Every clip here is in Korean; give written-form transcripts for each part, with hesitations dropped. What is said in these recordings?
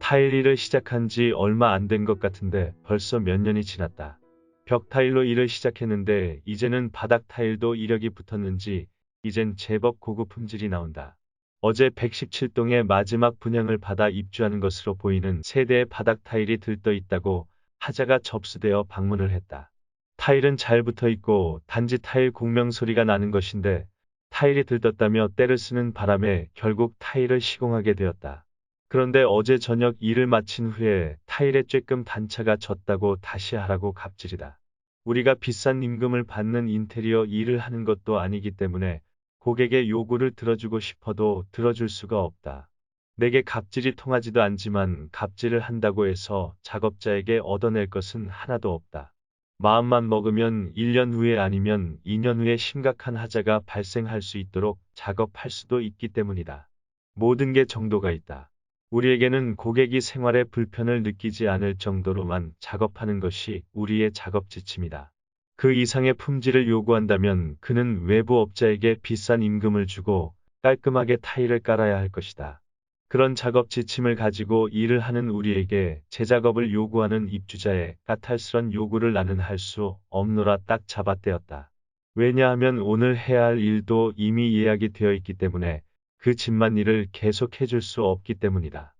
타일 일을 시작한 지 얼마 안 된 것 같은데 벌써 몇 년이 지났다. 벽 타일로 일을 시작했는데 이제는 바닥 타일도 이력이 붙었는지 이젠 제법 고급 품질이 나온다. 어제 117동의 마지막 분양을 받아 입주하는 것으로 보이는 세대의 바닥 타일이 들떠 있다고 하자가 접수되어 방문을 했다. 타일은 잘 붙어 있고 단지 타일 공명 소리가 나는 것인데 타일이 들떴다며 때를 쓰는 바람에 결국 타일을 시공하게 되었다. 그런데 어제 저녁 일을 마친 후에 타일에 쬐끔 단차가 졌다고 다시 하라고 갑질이다. 우리가 비싼 임금을 받는 인테리어 일을 하는 것도 아니기 때문에 고객의 요구를 들어주고 싶어도 들어줄 수가 없다. 내게 갑질이 통하지도 않지만 갑질을 한다고 해서 작업자에게 얻어낼 것은 하나도 없다. 마음만 먹으면 1년 후에 아니면 2년 후에 심각한 하자가 발생할 수 있도록 작업할 수도 있기 때문이다. 모든 게 정도가 있다. 우리에게는 고객이 생활에 불편을 느끼지 않을 정도로만 작업하는 것이 우리의 작업 지침이다. 그 이상의 품질을 요구한다면 그는 외부 업자에게 비싼 임금을 주고 깔끔하게 타일을 깔아야 할 것이다. 그런 작업 지침을 가지고 일을 하는 우리에게 재작업을 요구하는 입주자의 까탈스런 요구를 나는 할 수 없노라 딱 잡아떼었다. 왜냐하면 오늘 해야 할 일도 이미 예약이 되어 있기 때문에 그 집만 일을 계속 해줄 수 없기 때문이다.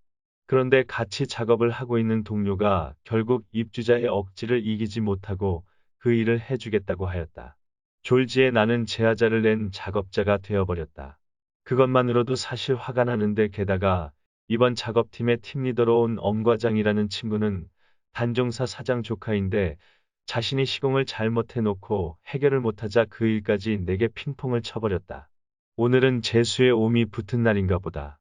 그런데 같이 작업을 하고 있는 동료가 결국 입주자의 억지를 이기지 못하고 그 일을 해주겠다고 하였다. 졸지에 나는 제하자를 낸 작업자가 되어버렸다. 그것만으로도 사실 화가 나는데 게다가 이번 작업팀의 팀리더로 온 엄과장이라는 친구는 단종사 사장 조카인데 자신이 시공을 잘못해놓고 해결을 못하자 그 일까지 내게 핑퐁을 쳐버렸다. 오늘은 재수의 옴이 붙은 날인가 보다.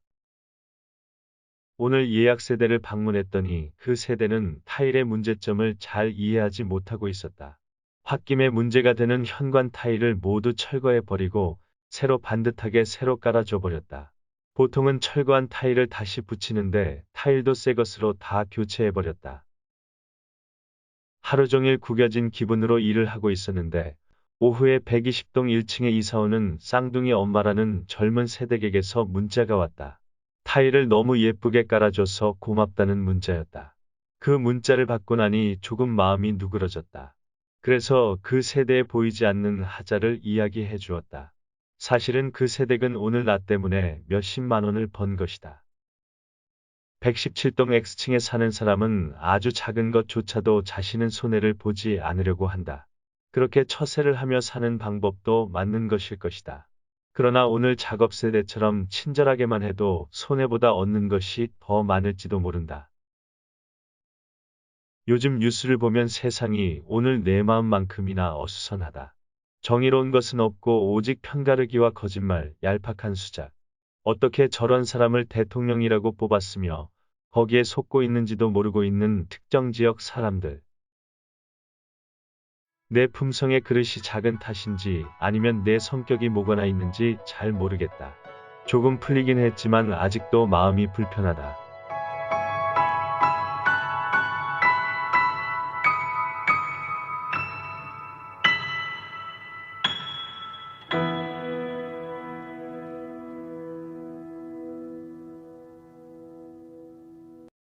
오늘 예약 세대를 방문했더니 그 세대는 타일의 문제점을 잘 이해하지 못하고 있었다. 홧김에 문제가 되는 현관 타일을 모두 철거해버리고 새로 반듯하게 새로 깔아줘 버렸다. 보통은 철거한 타일을 다시 붙이는데 타일도 새 것으로 다 교체해버렸다. 하루 종일 구겨진 기분으로 일을 하고 있었는데 오후에 120동 1층에 이사오는 쌍둥이 엄마라는 젊은 세대객에서 문자가 왔다. 타일을 너무 예쁘게 깔아줘서 고맙다는 문자였다. 그 문자를 받고 나니 조금 마음이 누그러졌다. 그래서 그 세대에 보이지 않는 하자를 이야기해 주었다. 사실은 그 세댁은 오늘 나 때문에 몇십만 원을 번 것이다. 117동 X층에 사는 사람은 아주 작은 것조차도 자신은 손해를 보지 않으려고 한다. 그렇게 처세를 하며 사는 방법도 맞는 것일 것이다. 그러나 오늘 작업 세대처럼 친절하게만 해도 손해보다 얻는 것이 더 많을지도 모른다. 요즘 뉴스를 보면 세상이 오늘 내 마음만큼이나 어수선하다. 정의로운 것은 없고 오직 편가르기와 거짓말, 얄팍한 수작. 어떻게 저런 사람을 대통령이라고 뽑았으며 거기에 속고 있는지도 모르고 있는 특정 지역 사람들. 내 품성의 그릇이 작은 탓인지 아니면 내 성격이 뭐거나 있는지 잘 모르겠다. 조금 풀리긴 했지만 아직도 마음이 불편하다.